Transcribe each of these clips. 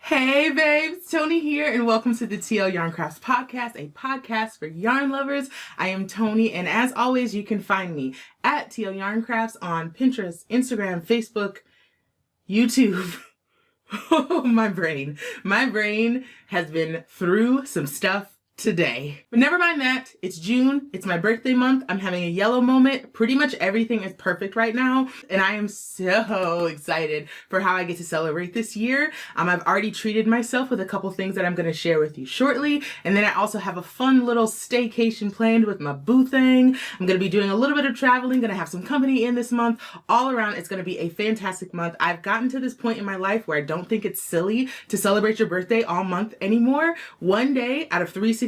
Hey babes, Tony here and welcome to the TL Yarn Crafts podcast, a podcast for yarn lovers. I am Tony and as always you can find me at TL Yarn Crafts on Pinterest, Instagram, Facebook, YouTube. Oh, my brain has been through some stuff today. But never mind that. It's June. It's my birthday month. I'm having a yellow moment. Pretty much everything is perfect right now. And I am so excited for how I get to celebrate this year. I've already treated myself with a couple things that I'm going to share with you shortly. And then I also have a fun little staycation planned with my boo thing. I'm going to be doing a little bit of traveling. Going to have some company in this month. All around, it's going to be a fantastic month. I've gotten to this point in my life where I don't think it's silly to celebrate your birthday all month anymore. One day out of 365,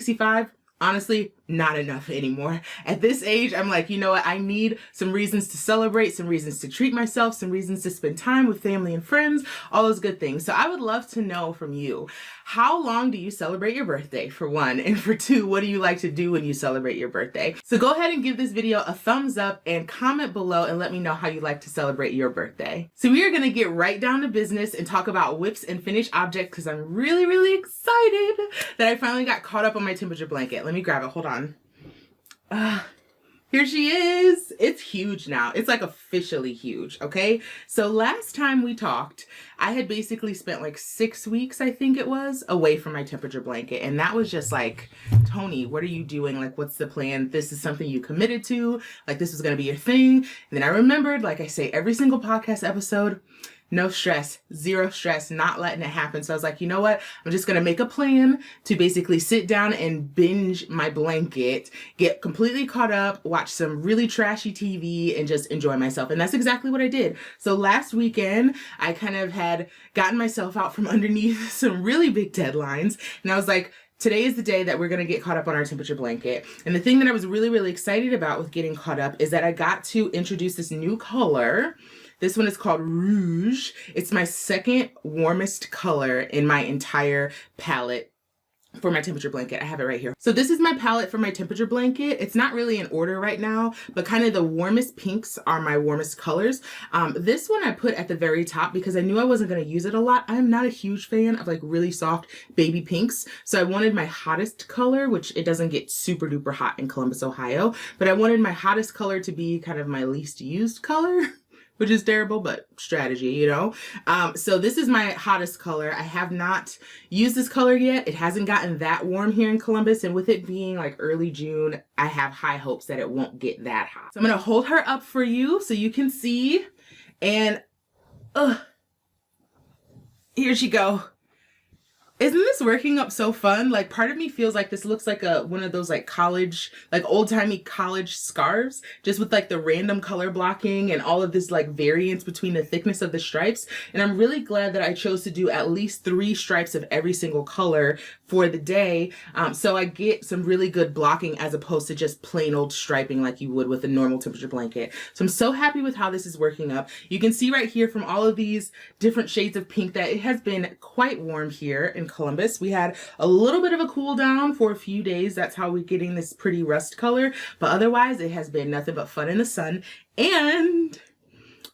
honestly, not enough anymore. At this age, I'm like, you know what? I need some reasons to celebrate, some reasons to treat myself, some reasons to spend time with family and friends, all those good things. So I would love to know from you, how long do you celebrate your birthday, for one? And for two, what do you like to do when you celebrate your birthday? So go ahead and give this video a thumbs up and comment below and let me know how you like to celebrate your birthday. So we are going to get right down to business and talk about whips and finished objects because I'm really excited that I finally got caught up on my temperature blanket. Let me grab it. Hold on. Here she is. It's huge now. It's like officially huge. Okay. So last time we talked, I had basically spent like 6 weeks, I think it was, away from my temperature blanket. And that was just like, Tony, what are you doing? Like, what's the plan? This is something you committed to. Like, this was going to be your thing. And then I remembered, like I say, every single podcast episode, no stress, zero stress, not letting it happen. So I was like, you know what? I'm just going to make a plan to basically sit down and binge my blanket, get completely caught up, watch some really trashy TV and just enjoy myself. And that's exactly what I did. So last weekend, I kind of had gotten myself out from underneath some really big deadlines. And I was like, today is the day that we're going to get caught up on our temperature blanket. And the thing that I was really excited about with getting caught up is that I got to introduce this new color. This one is called Rouge. It's my second warmest color in my entire palette for my temperature blanket. I have it right here. So this is my palette for my temperature blanket. It's not really in order right now, but kind of the warmest pinks are my warmest colors. This one I put at the very top because I knew I wasn't going to use it a lot. I'm not a huge fan of like really soft baby pinks. So I wanted my hottest color, which it doesn't get super duper hot in Columbus, Ohio, but I wanted my hottest color to be kind of my least used color. Which is terrible, but strategy, you know? So this is my hottest color. I have not used this color yet. It hasn't gotten that warm here in Columbus. And with it being like early June, I have high hopes that it won't get that hot. So I'm gonna hold her up for you so you can see. And here she go. Isn't this working up so fun? Like part of me feels like this looks like one of those like college, like old-timey college scarves, just with like the random color blocking and all of this like variance between the thickness of the stripes. And I'm really glad that I chose to do at least 3 stripes of every single color for the day. So I get some really good blocking as opposed to just plain old striping like you would with a normal temperature blanket. So I'm so happy with how this is working up. You can see right here from all of these different shades of pink that it has been quite warm here in Columbus. We had a little bit of a cool down for a few days. That's how we're getting this pretty rust color. But otherwise, it has been nothing but fun in the sun. And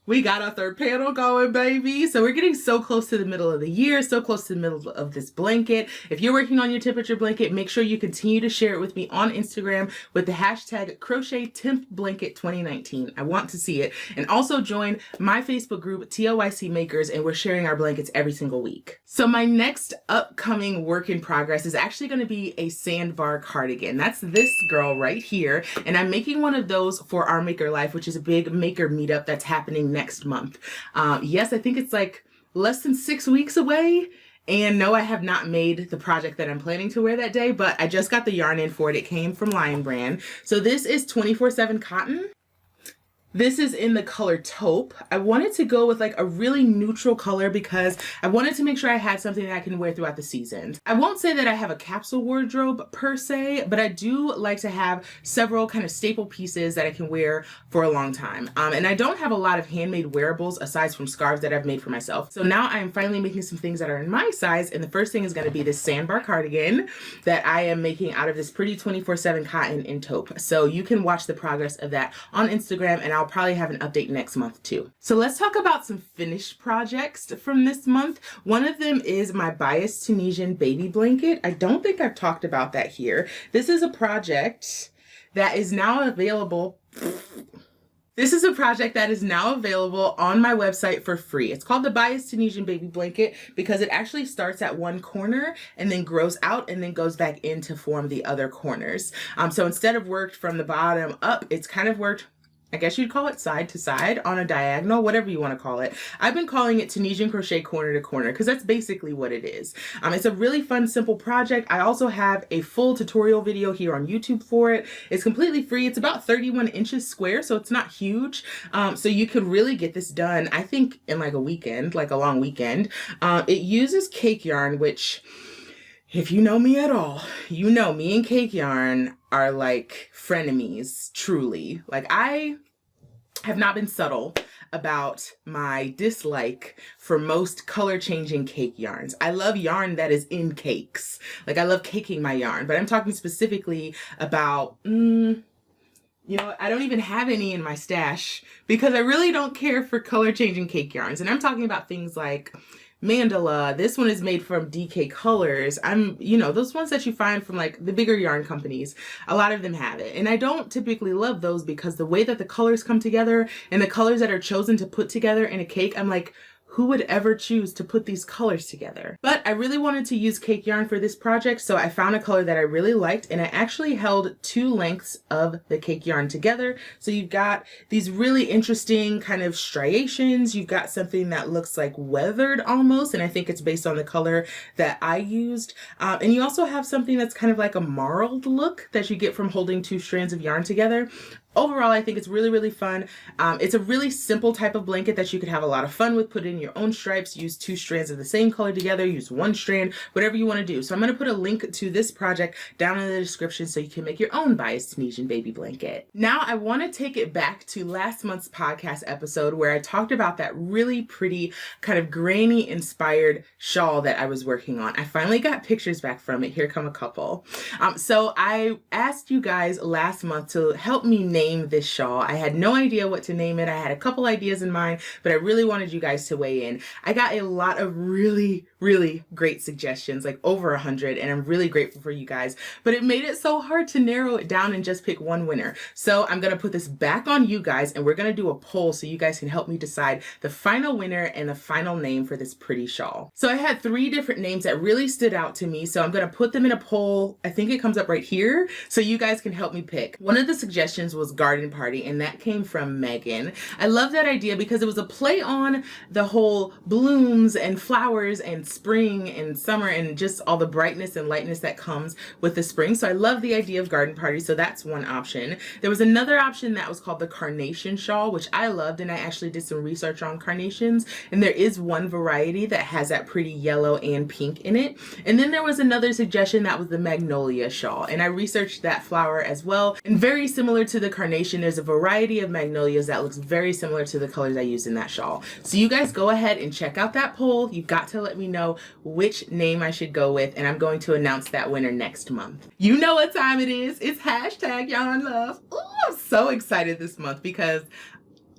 we got our third panel going, baby. So we're getting so close to the middle of the year, so close to the middle of this blanket. If you're working on your temperature blanket, make sure you continue to share it with me on Instagram with the hashtag CrochetTempBlanket2019. I want to see it. And also join my Facebook group, TLYC Makers, and we're sharing our blankets every single week. So my next upcoming work in progress is actually going to be a Sandbar Cardigan. That's this girl right here. And I'm making one of those for our Maker Life, which is a big maker meetup that's happening next month. Yes, I think it's like less than 6 weeks away. And no, I have not made the project that I'm planning to wear that day, but I just got the yarn in for it. It came from Lion Brand. So this is 24/7 cotton. This is in the color taupe. I wanted to go with like a really neutral color because I wanted to make sure I had something that I can wear throughout the season. I won't say that I have a capsule wardrobe per se, but I do like to have several kind of staple pieces that I can wear for a long time. And I don't have a lot of handmade wearables aside from scarves that I've made for myself. So now I am finally making some things that are in my size. And the first thing is going to be this Sandbar Cardigan that I am making out of this pretty 24/7 cotton in taupe. So you can watch the progress of that on Instagram, and I'll I'll probably have an update next month too. So let's talk about some finished projects from this month. One of them is my biased Tunisian baby blanket. I don't think I've talked about that here. This is a project that is now available. This is a project that is now available on my website for free. It's called the Biased Tunisian Baby Blanket because it actually starts at one corner and then grows out and then goes back in to form the other corners. So instead of worked from the bottom up, it's kind of worked, I guess you'd call it side to side on a diagonal, whatever you want to call it. I've been calling it Tunisian crochet corner to corner because that's basically what it is. It's a really fun, simple project. I also have a full tutorial video here on YouTube for it. It's completely free. It's about 31 inches square, so it's not huge. So you could really get this done, I think, in like a weekend, like a long weekend. It uses cake yarn, which, if you know me at all, you know me and cake yarn are like frenemies, truly. Like, I have not been subtle about my dislike for most color changing cake yarns. I love yarn that is in cakes. Like, I love caking my yarn, but I'm talking specifically about, you know, I don't even have any in my stash because I really don't care for color changing cake yarns. And I'm talking about things like mandala. This one is made from DK Colors. You know, those ones that you find from like the bigger yarn companies, a lot of them have it. And I don't typically love those because the way that the colors come together and the colors that are chosen to put together in a cake, I'm like, who would ever choose to put these colors together? But I really wanted to use cake yarn for this project, so I found a color that I really liked, and I actually held 2 lengths of the cake yarn together. So you've got these really interesting kind of striations. You've got something that looks like weathered almost, and I think it's based on the color that I used. And you also have something that's kind of like a marled look that you get from holding 2 strands of yarn together. Overall, I think it's really, really fun. It's a really simple type of blanket that you could have a lot of fun with. Put in your own stripes, use 2 strands of the same color together, use 1 strand, whatever you want to do. So I'm going to put a link to this project down in the description so you can make your own biased Tunisian baby blanket. Now I want to take it back to last month's podcast episode where I talked about that really pretty kind of granny inspired shawl that I was working on. I finally got pictures back from it. Here come a couple. So I asked you guys last month to help me name this shawl. I had no idea what to name it. I had a couple ideas in mind, but I really wanted you guys to weigh in. I got a lot of really great suggestions, like over 100, and I'm really grateful for you guys, but it made it so hard to narrow it down and just pick one winner. So I'm going to put this back on you guys, and we're going to do a poll so you guys can help me decide the final winner and the final name for this pretty shawl. So I had 3 different names that really stood out to me, so I'm going to put them in a poll. I think it comes up right here, so you guys can help me pick. One of the suggestions was Garden Party, and that came from Megan. I love that idea because it was a play on the whole blooms and flowers and spring and summer and just all the brightness and lightness that comes with the spring. So I love the idea of Garden Party, so that's one option. There was another option that was called the Carnation Shawl, which I loved, and I actually did some research on carnations, and there is one variety that has that pretty yellow and pink in it. And then there was another suggestion that was the Magnolia Shawl, and I researched that flower as well, and very similar to the Carnation, there's a variety of magnolias that looks very similar to the colors I used in that shawl. So you guys go ahead and check out that poll. You've got to let me know which name I should go with, and I'm going to announce that winner next month. You know what time it is. It's hashtag Yarn Love. Ooh, I'm so excited this month because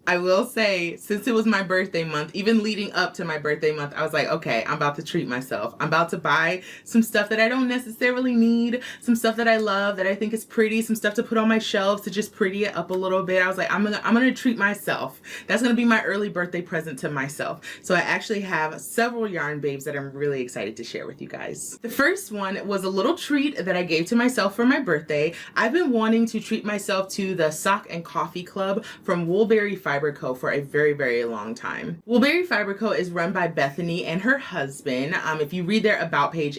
I will say, since it was my birthday month, even leading up to my birthday month, I was like, okay, I'm about to treat myself. I'm about to buy some stuff that I don't necessarily need, some stuff that I love, that I think is pretty, some stuff to put on my shelves to just pretty it up a little bit. I was like, I'm gonna treat myself. That's gonna be my early birthday present to myself. So I actually have several yarn babes that I'm really excited to share with you guys. The first one was a little treat that I gave to myself for my birthday. I've been wanting to treat myself to the Sock and Coffee Club from Woolberry Fiber Co. for a very long time. Woolberry Fiber Co. is run by Bethany and her husband. If you read their about page,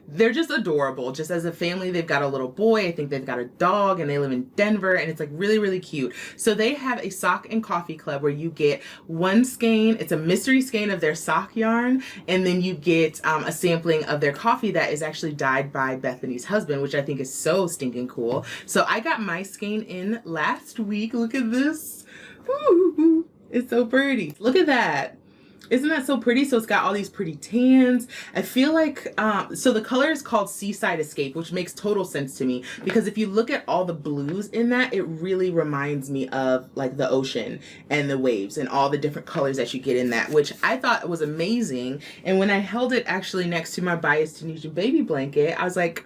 they're just adorable. Just as a family, they've got a little boy, I think they've got a dog, and they live in Denver, and it's like really cute. So they have a sock and coffee club where you get one skein. It's a mystery skein of their sock yarn, and then you get a sampling of their coffee that is actually dyed by Bethany's husband, which I think is so stinking cool. So I got my skein in last week. Look at this. Ooh, it's so pretty. Look at that. Isn't that so pretty? So it's got all these pretty tans. I feel like, so the color is called Seaside Escape, which makes total sense to me because if you look at all the blues in that, it really reminds me of like the ocean and the waves and all the different colors that you get in that, which I thought was amazing. And when I held it actually next to my biased Tunisian baby blanket, I was like,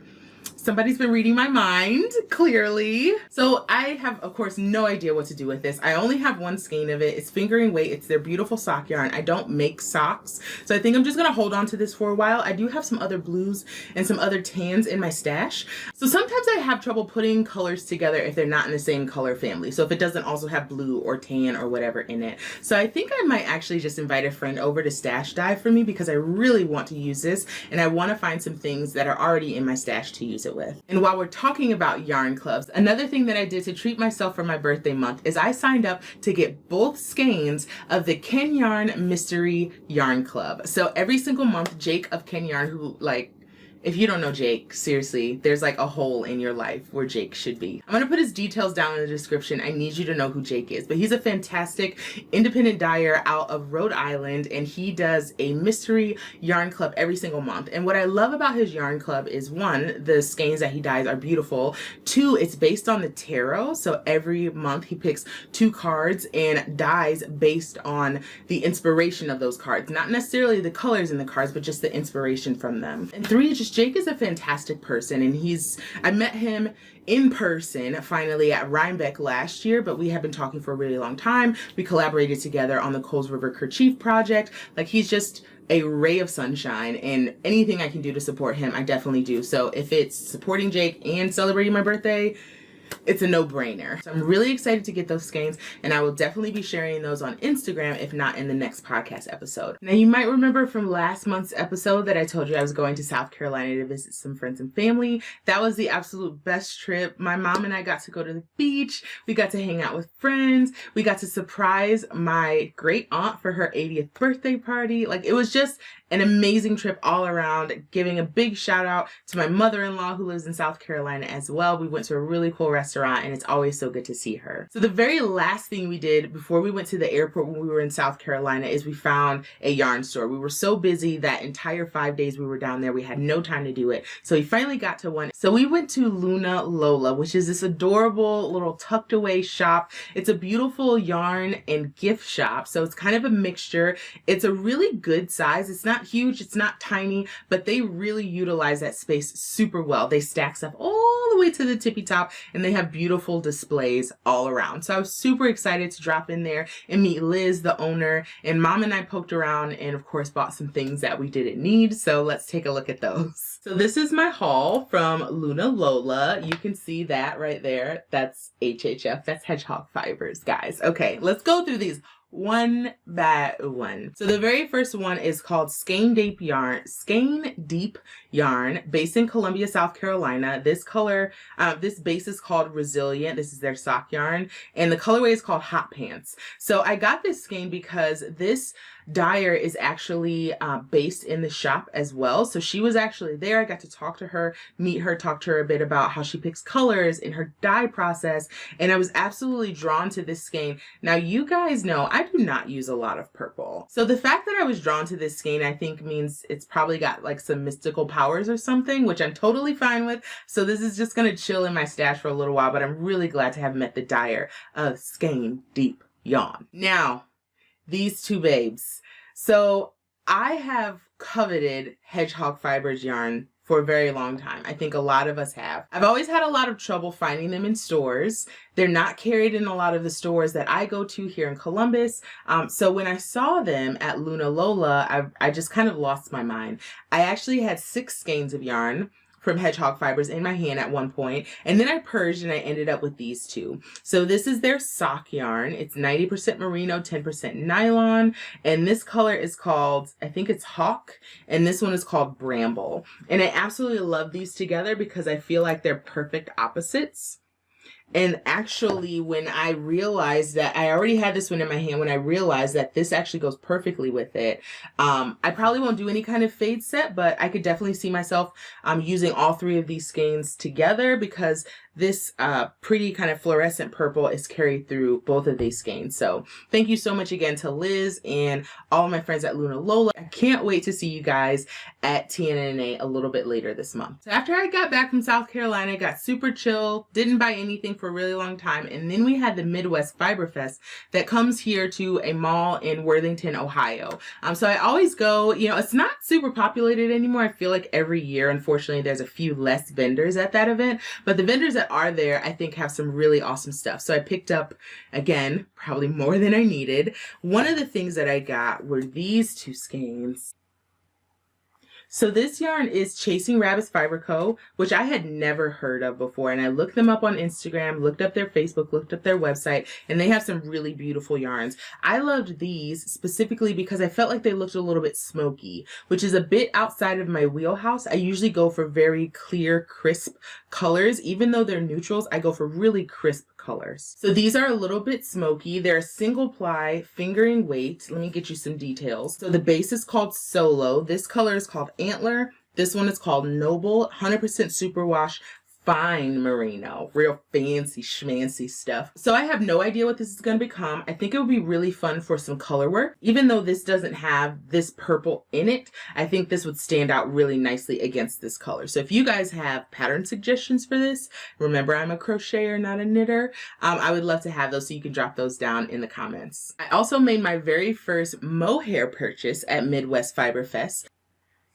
somebody's been reading my mind, clearly. So I have, of course, no idea what to do with this. I only have one skein of it. It's fingering weight. It's their beautiful sock yarn. I don't make socks, so I think I'm just gonna hold on to this for a while. I do have some other blues and some other tans in my stash. So sometimes I have trouble putting colors together if they're not in the same color family. So if it doesn't also have blue or tan or whatever in it. So I think I might actually just invite a friend over to stash dive for me because I really want to use this and I want to find some things that are already in my stash to use it with. And while we're talking about yarn clubs, another thing that I did to treat myself for my birthday month is I signed up to get both skeins of the Ken Yarn Mystery Yarn Club. So every single month, Jake of Ken Yarn, who like, if you don't know Jake, seriously, there's like a hole in your life where Jake should be. I'm gonna put his details down in the description. I need you to know who Jake is, but he's a fantastic independent dyer out of Rhode Island, and he does a mystery yarn club every single month. And what I love about his yarn club is, one, the skeins that he dyes are beautiful. Two, it's based on the tarot. So every month he picks 2 cards and dyes based on the inspiration of those cards. Not necessarily the colors in the cards, but just the inspiration from them. And 3, just Jake is a fantastic person, and I met him in person finally at Rhinebeck last year, but we have been talking for a really long time. We collaborated together on the Coles River Kerchief project. Like, he's just a ray of sunshine, and anything I can do to support him, I definitely do. So if it's supporting Jake and celebrating my birthday, it's a no-brainer. So I'm really excited to get those skeins, and I will definitely be sharing those on Instagram, if not in the next podcast episode. Now, you might remember from last month's episode that I told you I was going to South Carolina to visit some friends and family. That was the absolute best trip. My mom and I got to go to the beach. We got to hang out with friends. We got to surprise my great aunt for her 80th birthday party. Like, it was just an amazing trip all around. Giving a big shout out to my mother-in-law who lives in South Carolina as well. We went to a really cool restaurant, and it's always so good to see her. So the very last thing we did before we went to the airport when we were in South Carolina is we found a yarn store. We were so busy that entire 5 days we were down there, we had no time to do it. So we finally got to one. So we went to Luna Lola, which is this adorable little tucked away shop. It's a beautiful yarn and gift shop. So it's kind of a mixture. It's a really good size. It's not huge, it's not tiny, but they really utilize that space super well. They stack stuff all the way to the tippy top, and they have beautiful displays all around. So I was super excited to drop in there and meet Liz, the owner, and Mom and I poked around and of course bought some things that we didn't need. So let's take a look at those. So this is my haul from Luna Lola. You can see that right there. That's HHF, that's hedgehog fibers, guys. Okay, let's go through these one by one. So the very first one is called Skein Deep Yarn, based in Columbia, South Carolina. This color, this base is called Resilient. This is their sock yarn, and the colorway is called Hot Pants. So I got this skein because this dyer is actually based in the shop as well. So she was actually there. I got to talk to her, meet her, talk to her a bit about how she picks colors in her dye process, and I was absolutely drawn to this skein. Now, you guys know I do not use a lot of purple. So the fact that I was drawn to this skein, I think means it's probably got like some mystical powers or something, which I'm totally fine with. So this is just gonna chill in my stash for a little while, but I'm really glad to have met the dyer of Skein Deep Yarn. Now, these two babes. So I have coveted hedgehog fibers yarn for a very long time. I think a lot of us have. I've always had a lot of trouble finding them in stores. They're not carried in a lot of the stores that I go to here in Columbus. So when I saw them at Luna Lola, I just kind of lost my mind. I actually had 6 skeins of yarn from hedgehog fibers in my hand at one point, and then I purged and I ended up with these two. So this is their sock yarn. It's 90% merino, 10% nylon, and this color is called, I think it's Hawk, and this one is called Bramble. And I absolutely love these together because I feel like they're perfect opposites. And actually, when I realized that I already had this one in my hand, when I realized that this actually goes perfectly with it, I probably won't do any kind of fade set, but I could definitely see myself using all three of these skeins together, because this pretty kind of fluorescent purple is carried through both of these skeins. So thank you so much again to Liz and all of my friends at Luna Lola. I can't wait to see you guys at TNNA a little bit later this month. So after I got back from South Carolina, got super chill, didn't buy anything for a really long time, and then we had the Midwest Fiber Fest that comes here to a mall in Worthington, Ohio. So I always go, you know, it's not super populated anymore. I feel like every year, unfortunately, there's a few less vendors at that event, but the vendors that are there, I think, have some really awesome stuff. So I picked up, again, probably more than I needed. One of the things that I got were these two skeins. So this yarn is Chasing Rabbits Fiber Co., which I had never heard of before. And I looked them up on Instagram, looked up their Facebook, looked up their website, and they have some really beautiful yarns. I loved these specifically because I felt like they looked a little bit smoky, which is a bit outside of my wheelhouse. I usually go for very clear, crisp colors. Even though they're neutrals, I go for really crisp colors. So these are a little bit smoky. They're a single ply fingering weight. Let me get you some details. So the base is called Solo. This color is called Antler. This one is called Noble, 100% superwash fine merino, real fancy schmancy stuff. So I have no idea what this is going to become. I think it would be really fun for some color work. Even though this doesn't have this purple in it, I think this would stand out really nicely against this color. So if you guys have pattern suggestions for this, remember I'm a crocheter, not a knitter, I would love to have those, so you can drop those down in the comments. I also made my very first mohair purchase at Midwest Fiber Fest.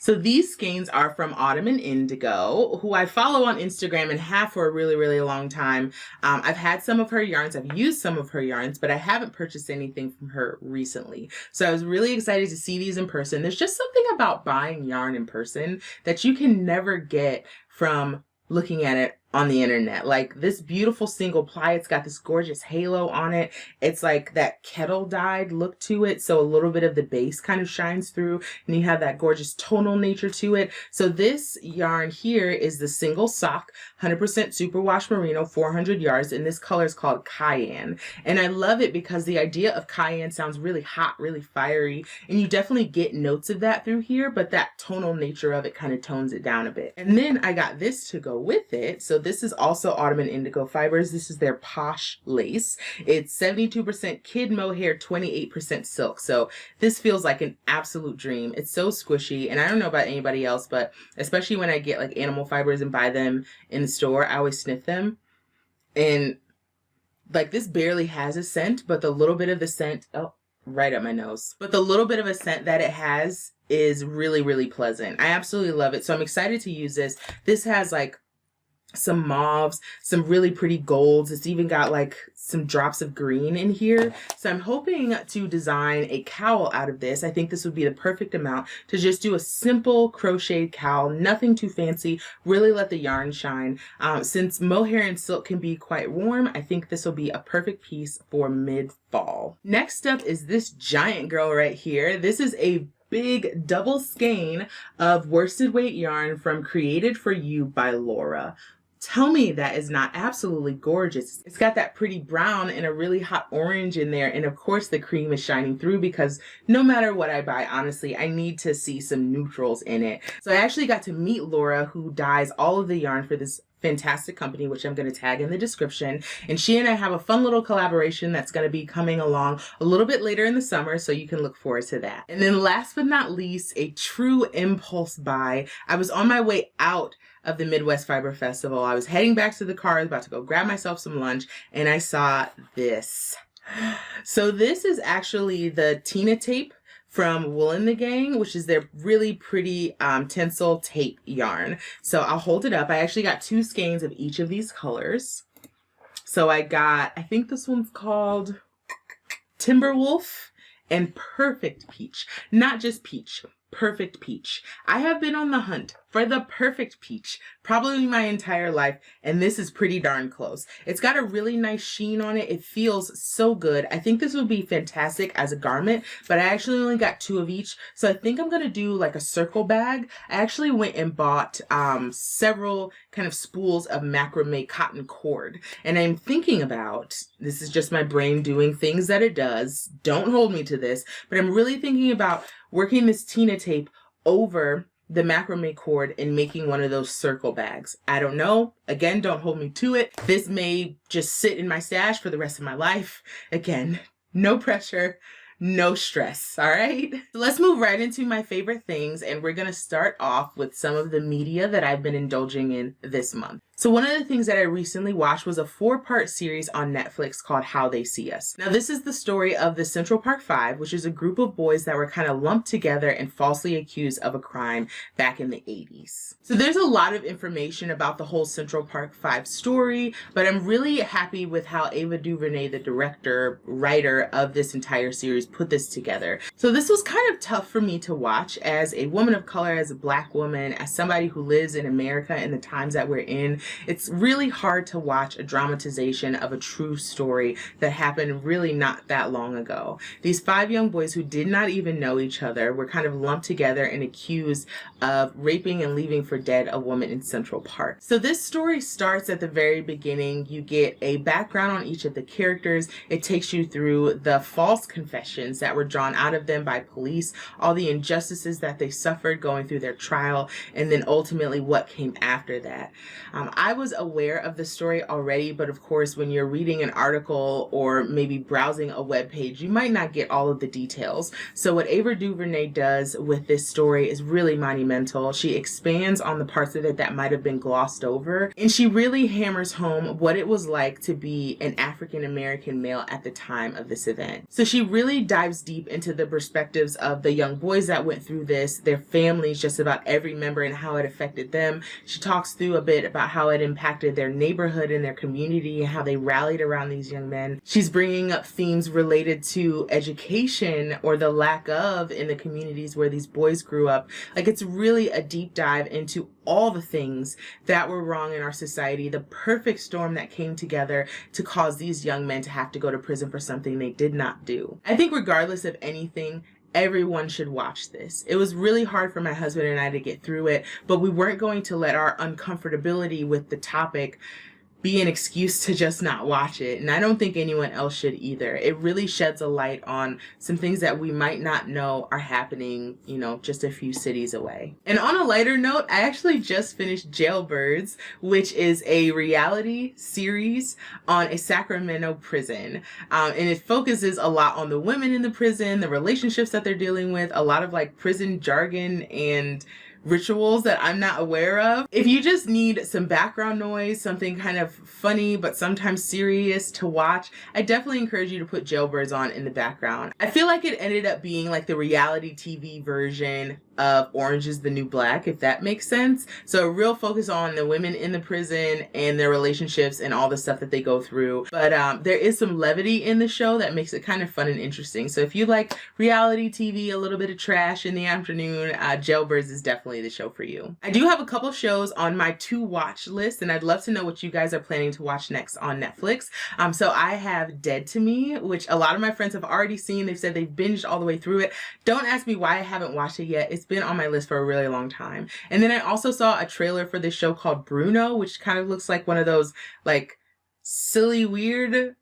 So these skeins are from Autumn and Indigo, who I follow on Instagram and have for a really, really long time. I've had some of her yarns, I've used some of her yarns, but I haven't purchased anything from her recently. So I was really excited to see these in person. There's just something about buying yarn in person that you can never get from looking at it on the internet. Like this beautiful single ply, it's got this gorgeous halo on it. It's like that kettle dyed look to it, so a little bit of the base kind of shines through, and you have that gorgeous tonal nature to it. So this yarn here is the single sock, 100% superwash merino, 400 yards, and this color is called Cayenne. And I love it because the idea of cayenne sounds really hot, really fiery, and you definitely get notes of that through here, but that tonal nature of it kind of tones it down a bit. And then I got this to go with it. So this is also Autumn and Indigo fibers. This is their Posh lace. It's 72% kid mohair, 28% silk. So this feels like an absolute dream. It's so squishy, and I don't know about anybody else, but especially when I get like animal fibers and buy them in the store, I always sniff them. And like this barely has a scent, but the little bit of the scent, oh, right up my nose. But the little bit of a scent that it has is really, really pleasant. I absolutely love it. So I'm excited to use this. This has like some mauves, some really pretty golds. It's even got like some drops of green in here. So I'm hoping to design a cowl out of this. I think this would be the perfect amount to just do a simple crocheted cowl, nothing too fancy, really let the yarn shine. Since mohair and silk can be quite warm, I think this will be a perfect piece for mid-fall. Next up is this giant girl right here. This is a big double skein of worsted weight yarn from Created for You by Laura. Tell me that is not absolutely gorgeous. It's got that pretty brown and a really hot orange in there, and of course the cream is shining through, because no matter what I buy, honestly, I need to see some neutrals in it. So I actually got to meet Laura, who dyes all of the yarn for this fantastic company, which I'm going to tag in the description, and she and I have a fun little collaboration that's going to be coming along a little bit later in the summer, so you can look forward to that. And then last but not least, a true impulse buy. I was on my way out of the Midwest Fiber Festival. I was heading back to the car, I was about to go grab myself some lunch, and I saw this. So this is actually the Tina tape from Wool and the Gang, which is their really pretty tinsel tape yarn. So I'll hold it up. I actually got two skeins of each of these colors. So I got, I think this one's called Timberwolf and Perfect Peach. Not just peach, perfect peach. I have been on the hunt for the perfect peach probably my entire life, and this is pretty darn close. It's got a really nice sheen on it. It feels so good. I think this would be fantastic as a garment, but I actually only got 2 of each, so I think I'm gonna do like a circle bag. I actually went and bought several kind of spools of macrame cotton cord, and I'm thinking about, this is just my brain doing things that it does, don't hold me to this, but I'm really thinking about working this Tina tape over the macrame cord and making one of those circle bags. I don't know. Again, don't hold me to it. This may just sit in my stash for the rest of my life. Again, no pressure, no stress, all right? So let's move right into my favorite things, and we're gonna start off with some of the media that I've been indulging in this month. So one of the things that I recently watched was a 4-part series on Netflix called How They See Us. Now this is the story of the Central Park Five, which is a group of boys that were kind of lumped together and falsely accused of a crime back in the 80s. So there's a lot of information about the whole Central Park Five story, but I'm really happy with how Ava DuVernay, the director, writer of this entire series, put this together. So this was kind of tough for me to watch as a woman of color, as a Black woman, as somebody who lives in America in the times that we're in. It's really hard to watch a dramatization of a true story that happened really not that long ago. These 5 young boys who did not even know each other were kind of lumped together and accused of raping and leaving for dead a woman in Central Park. So this story starts at the very beginning. You get a background on each of the characters. It takes you through the false confessions that were drawn out of them by police, all the injustices that they suffered going through their trial, and then ultimately what came after that. I was aware of the story already, but of course, when you're reading an article or maybe browsing a web page, you might not get all of the details. So what Ava DuVernay does with this story is really monumental. She expands on the parts of it that might have been glossed over, and she really hammers home what it was like to be an African American male at the time of this event. So she really dives deep into the perspectives of the young boys that went through this, their families, just about every member and how it affected them. She talks through a bit about how it impacted their neighborhood and their community and how they rallied around these young men. She's bringing up themes related to education or the lack of in the communities where these boys grew up. Like, it's really a deep dive into all the things that were wrong in our society, the perfect storm that came together to cause these young men to have to go to prison for something they did not do. I think regardless of anything, everyone should watch this. It was really hard for my husband and I to get through it, but we weren't going to let our uncomfortability with the topic be an excuse to just not watch it. And I don't think anyone else should either. It really sheds a light on some things that we might not know are happening, you know, just a few cities away. And on a lighter note, I actually just finished Jailbirds, which is a reality series on a Sacramento prison. And it focuses a lot on the women in the prison, the relationships that they're dealing with, a lot of like prison jargon and rituals that I'm not aware of. If you just need some background noise, something kind of funny but sometimes serious to watch, I definitely encourage you to put Jailbirds on in the background. I feel like it ended up being like the reality TV version of Orange is the New Black, if that makes sense. So a real focus on the women in the prison and their relationships and all the stuff that they go through. But there is some levity in the show that makes it kind of fun and interesting. So if you like reality TV, a little bit of trash in the afternoon, Jailbirds is definitely the show for you. I do have a couple shows on my to watch list, and I'd love to know what you guys are planning to watch next on Netflix. So I have Dead to Me, which a lot of my friends have already seen. They've said they've binged all the way through it. Don't ask me why I haven't watched it yet. It's been on my list for a really long time. And then I also saw a trailer for this show called Bruno, which kind of looks like one of those like silly, weird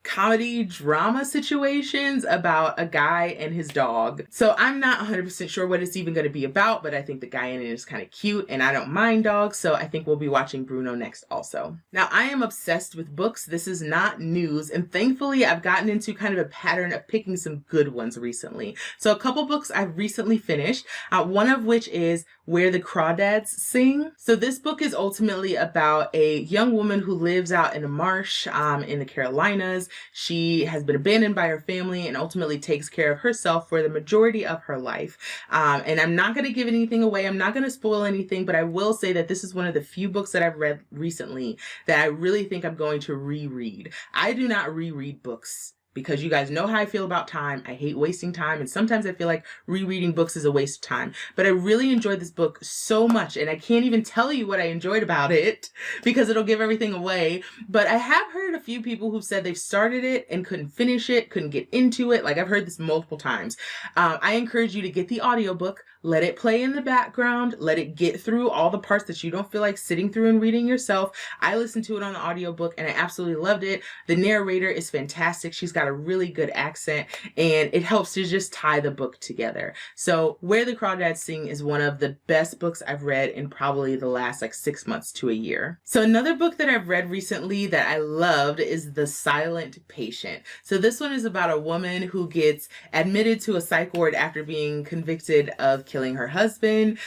comedy drama situations about a guy and his dog. So I'm not 100% sure what it's even going to be about, but I think the guy in it is kind of cute and I don't mind dogs, so I think we'll be watching Bruno next also. Now, I am obsessed with books. This is not news, and thankfully I've gotten into kind of a pattern of picking some good ones recently. So a couple books I've recently finished, one of which is Where the Crawdads Sing. So this book is ultimately about a young woman who lives out in a marsh in the Carolinas. She has been abandoned by her family and ultimately takes care of herself for the majority of her life. And I'm not going to give anything away. I'm not going to spoil anything, but I will say that this is one of the few books that I've read recently that I really think I'm going to reread. I do not reread books because you guys know how I feel about time. I hate wasting time, and sometimes I feel like rereading books is a waste of time. But I really enjoyed this book so much, and I can't even tell you what I enjoyed about it because it'll give everything away. But I have heard a few people who've said they've started it and couldn't finish it, couldn't get into it. Like, I've heard this multiple times. I encourage you to get the audiobook, let it play in the background, let it get through all the parts that you don't feel like sitting through and reading yourself. I listened to it on the audiobook and I absolutely loved it. The narrator is fantastic. She's got a really good accent, and it helps to just tie the book together. So Where the Crawdads Sing is one of the best books I've read in probably the last like 6 months to a year. So another book that I've read recently that I loved is The Silent Patient. So this one is about a woman who gets admitted to a psych ward after being convicted of killing her husband.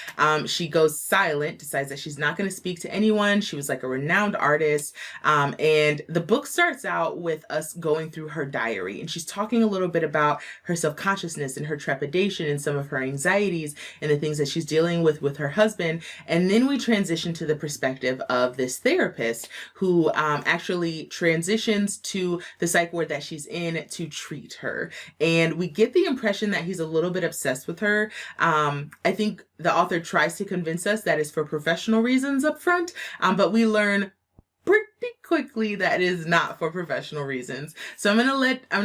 She goes silent, decides that she's not going to speak to anyone. She was like a renowned artist. And the book starts out with us going through her diary, and she's talking a little bit about her self-consciousness and her trepidation and some of her anxieties and the things that she's dealing with her husband. And then we transition to the perspective of this therapist who actually transitions to the psych ward that she's in to treat her. And we get the impression that he's a little bit obsessed with her. I think the author tries to convince us that it's for professional reasons up front, but we learn pretty quickly that is not for professional reasons. So I'm gonna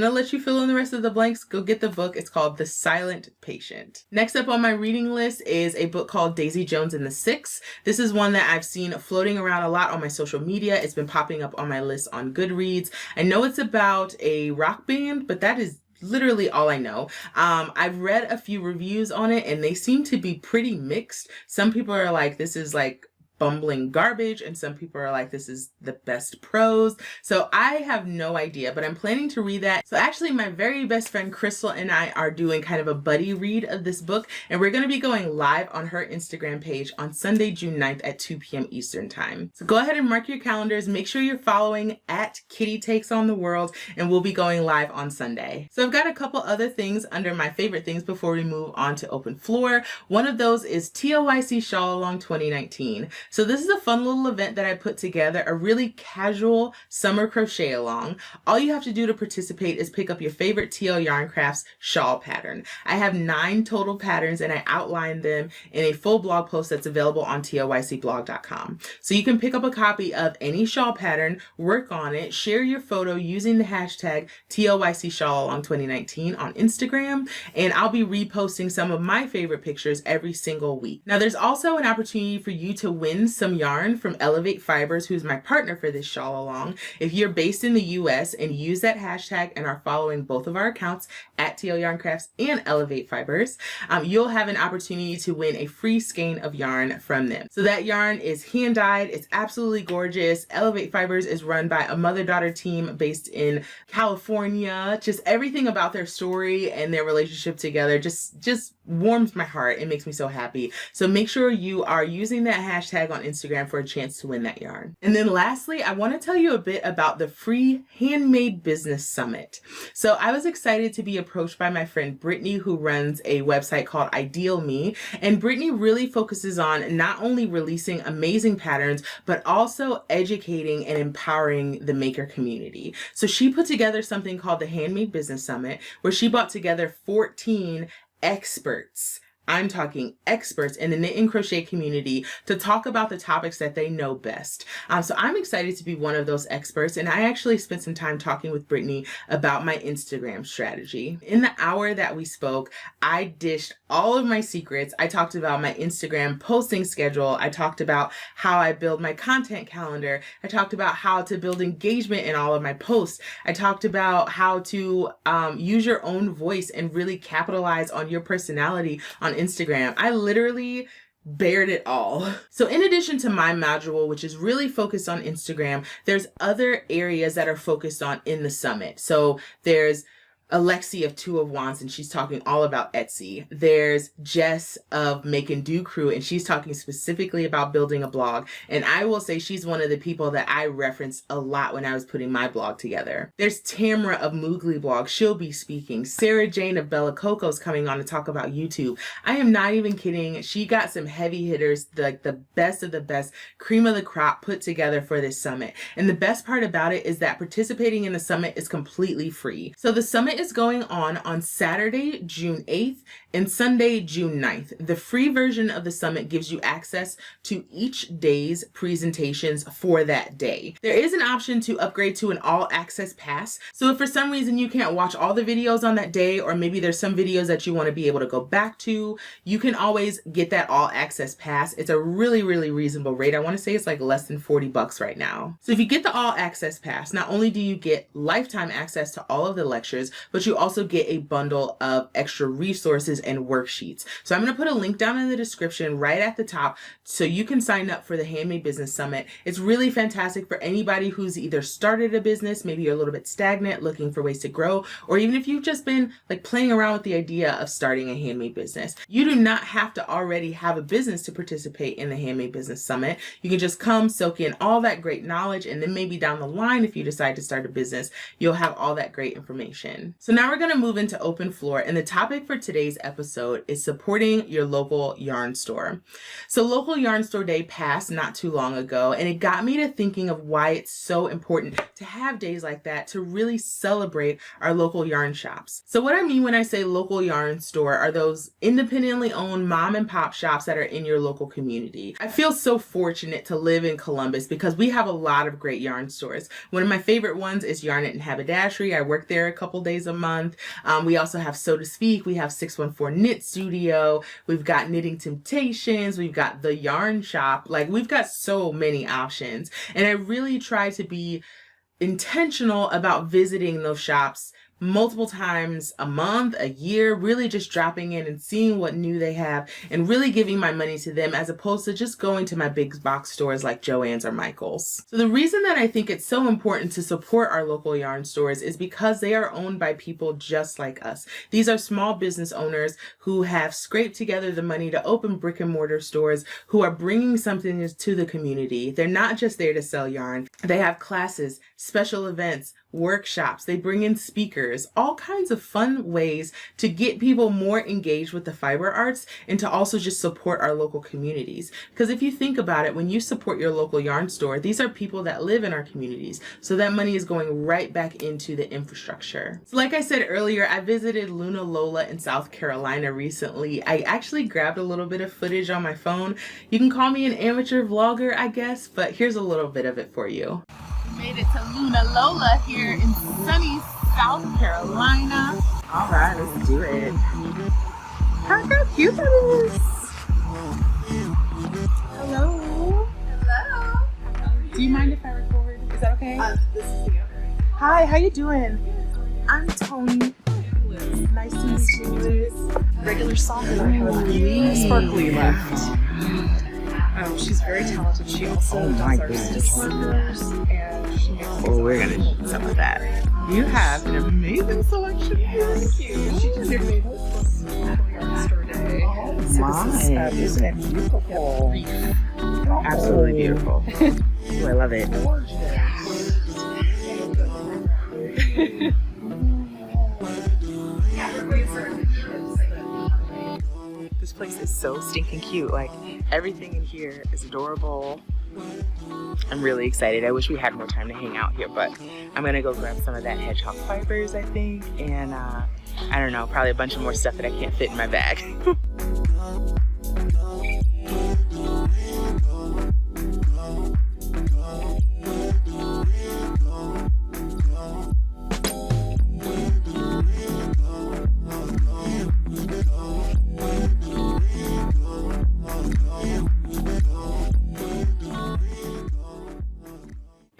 let you fill in the rest of the blanks. Go get the book. It's called The Silent Patient. Next up on my reading list is a book called Daisy Jones and the Six. This is one that I've seen floating around a lot on my social media. It's been popping up on my list on Goodreads. I know it's about a rock band, but that is literally all I know. I've read a few reviews on it and they seem to be pretty mixed. Some people are like, this is like bumbling garbage, and some people are like, this is the best prose. So I have no idea, but I'm planning to read that. So actually my very best friend Crystal and I are doing kind of a buddy read of this book, and we're going to be going live on her Instagram page on Sunday, June 9th at 2 p.m. Eastern time. So go ahead and mark your calendars. Make sure you're following at Kitty Takes on the World, and we'll be going live on Sunday. So I've got a couple other things under my favorite things before we move on to open floor. One of those is TLYC Shawl Along 2019. So this is a fun little event that I put together, a really casual summer crochet along. All you have to do to participate is pick up your favorite TL Yarn Crafts shawl pattern. I have 9 total patterns and I outlined them in a full blog post that's available on tlycblog.com. So you can pick up a copy of any shawl pattern, work on it, share your photo using the hashtag TLYC Shawl Along 2019 on Instagram, and I'll be reposting some of my favorite pictures every single week. Now there's also an opportunity for you to win some yarn from Elevate Fibers, who's my partner for this shawl along. If you're based in the US and use that hashtag and are following both of our accounts at TL Yarn Crafts and Elevate Fibers, you'll have an opportunity to win a free skein of yarn from them. So that yarn is hand dyed. It's absolutely gorgeous. Elevate Fibers is run by a mother-daughter team based in California. Just everything about their story and their relationship together just warms my heart. It makes me so happy. So make sure you are using that hashtag on Instagram for a chance to win that yarn. And then lastly, I want to tell you a bit about the free Handmade Business Summit. So I was excited to be approached by my friend Brittany, who runs a website called Ideal Me. And Brittany really focuses on not only releasing amazing patterns, but also educating and empowering the maker community. So she put together something called the Handmade Business Summit, where she brought together 14 experts. I'm talking experts in the knit and crochet community to talk about the topics that they know best. So I'm excited to be one of those experts, and I actually spent some time talking with Brittany about my Instagram strategy. In the hour that we spoke, I dished all of my secrets. I talked about my Instagram posting schedule. I talked about how I build my content calendar. I talked about how to build engagement in all of my posts. I talked about how to use your own voice and really capitalize on your personality on Instagram. I literally bared it all. So in addition to my module, which is really focused on Instagram, there's other areas that are focused on in the summit. So there's Alexi of Two of Wands, and she's talking all about Etsy. There's Jess of Make and Do Crew, and she's talking specifically about building a blog. And I will say she's one of the people that I referenced a lot when I was putting my blog together. There's Tamara of Moogly Blog. She'll be speaking. Sarah Jane of Bella Coco's coming on to talk about YouTube. I am not even kidding. She got some heavy hitters, like the best of the best, cream of the crop put together for this summit. And the best part about it is that participating in the summit is completely free. So the summit is going on Saturday, June 8th and Sunday, June 9th. The free version of the summit gives you access to each day's presentations for that day. There is an option to upgrade to an all access pass. So if for some reason you can't watch all the videos on that day, or maybe there's some videos that you want to be able to go back to, you can always get that all access pass. It's a really, really reasonable rate. I want to say it's like less than $40 right now. So if you get the all access pass, not only do you get lifetime access to all of the lectures, but you also get a bundle of extra resources and worksheets. So I'm going to put a link down in the description right at the top so you can sign up for the Handmade Business Summit. It's really fantastic for anybody who's either started a business, maybe you're a little bit stagnant, looking for ways to grow, or even if you've just been like playing around with the idea of starting a handmade business. You do not have to already have a business to participate in the Handmade Business Summit. You can just come soak in all that great knowledge, and then maybe down the line, if you decide to start a business, you'll have all that great information. So now we're going to move into open floor, and the topic for today's episode is supporting your local yarn store. So Local Yarn Store Day passed not too long ago, and it got me to thinking of why it's so important to have days like that to really celebrate our local yarn shops. So what I mean when I say local yarn store are those independently owned mom and pop shops that are in your local community. I feel so fortunate to live in Columbus because we have a lot of great yarn stores. One of my favorite ones is Yarn It and Haberdashery. I work there a couple days a month. We also have So to Speak. We have 614 Knit Studio. We've got Knitting Temptations. We've got The Yarn Shop. Like, we've got so many options. And I really try to be intentional about visiting those shops multiple times a month, a year, really just dropping in and seeing what new they have and really giving my money to them as opposed to just going to my big box stores like Joann's or Michael's. So the reason that I think it's so important to support our local yarn stores is because they are owned by people just like us. These are small business owners who have scraped together the money to open brick and mortar stores, who are bringing something to the community. They're not just there to sell yarn. They have classes, special events, workshops. They bring in speakers, all kinds of fun ways to get people more engaged with the fiber arts and to also just support our local communities. Because if you think about it, when you support your local yarn store, these are people that live in our communities. So that money is going right back into the infrastructure. So like I said earlier, I visited Luna Lola in South Carolina recently. I actually grabbed a little bit of footage on my phone. You can call me an amateur vlogger, I guess, but here's a little bit of it for you. Made it to Luna Lola here in sunny South Carolina. All right, let's do it. How cute that is. Hello. Hello. Do you mind if I record? Is that okay? This is the other. Hi, how you doing? I'm Tony. Nice to meet you. Regular song and I have a few sparkly left. She's very talented. She also does our stitch markers, and she makes we're gonna need some of that. You have an amazing selection here. Thank you. She just made this Local Yarn Store Day. So this is beautiful. Absolutely beautiful. Ooh, I love it. This place is so stinking cute. Like, everything in here is adorable. I'm really excited. I wish we had more time to hang out here, but I'm gonna go grab some of that hedgehog fibers, I think, and I don't know, probably a bunch of more stuff that I can't fit in my bag.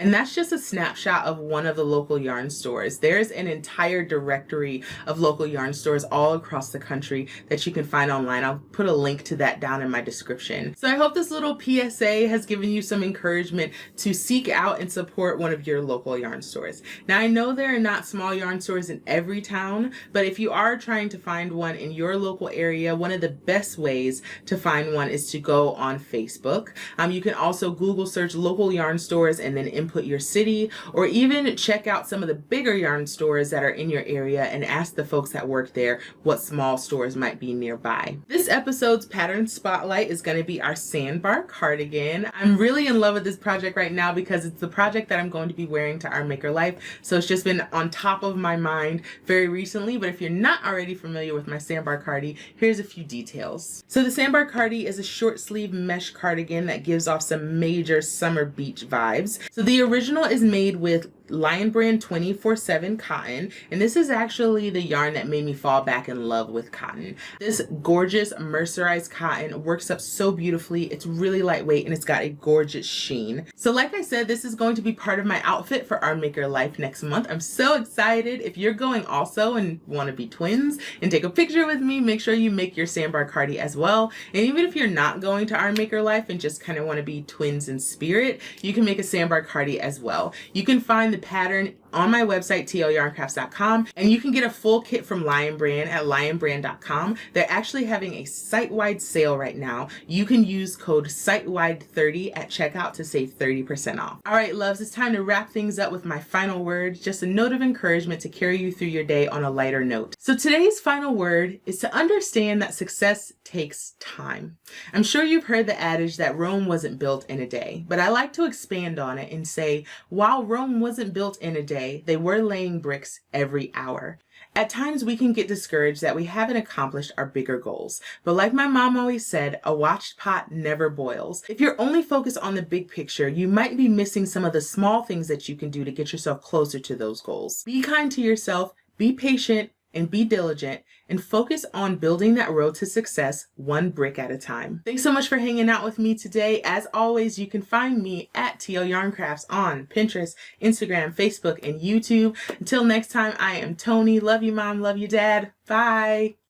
And that's just a snapshot of one of the local yarn stores. There's an entire directory of local yarn stores all across the country that you can find online. I'll put a link to that down in my description. So I hope this little PSA has given you some encouragement to seek out and support one of your local yarn stores. Now, I know there are not small yarn stores in every town, but if you are trying to find one in your local area, one of the best ways to find one is to go on Facebook. You can also Google search local yarn stores and then input your city, or even check out some of the bigger yarn stores that are in your area and ask the folks that work there what small stores might be nearby. This episode's pattern spotlight is going to be our Sandbar Cardigan. I'm really in love with this project right now because it's the project that I'm going to be wearing to Our Maker Life, so it's just been on top of my mind very recently. But if you're not already familiar with my Sandbar Cardi, here's a few details. So the Sandbar Cardi is a short sleeve mesh cardigan that gives off some major summer beach vibes. So the original is made with Lion Brand 24/7 cotton, and this is actually the yarn that made me fall back in love with cotton. This gorgeous mercerized cotton works up so beautifully. It's really lightweight and it's got a gorgeous sheen. So like I said, this is going to be part of my outfit for Our Maker Life next month. I'm so excited. If you're going also and want to be twins and take a picture with me, make sure you make your Sandbar Cardi as well. And even if you're not going to Our Maker Life and just kind of want to be twins in spirit, you can make a Sandbar Cardi as well. You can find the pattern on my website, tlyarncrafts.com, and you can get a full kit from Lion Brand at lionbrand.com. They're actually having a site-wide sale right now. You can use code SITEWIDE30 at checkout to save 30% off. All right, loves, it's time to wrap things up with my final word, just a note of encouragement to carry you through your day on a lighter note. So today's final word is to understand that success takes time. I'm sure you've heard the adage that Rome wasn't built in a day, but I like to expand on it and say, while Rome wasn't built in a day, they were laying bricks every hour. At times we can get discouraged that we haven't accomplished our bigger goals. But like my mom always said, a watched pot never boils. If you're only focused on the big picture, you might be missing some of the small things that you can do to get yourself closer to those goals. Be kind to yourself, be patient, and be diligent, and focus on building that road to success one brick at a time. Thanks so much for hanging out with me today. As always, you can find me at TL Yarn Crafts on Pinterest, Instagram, Facebook, and YouTube. Until next time, I am Tony. Love you, Mom. Love you, Dad. Bye.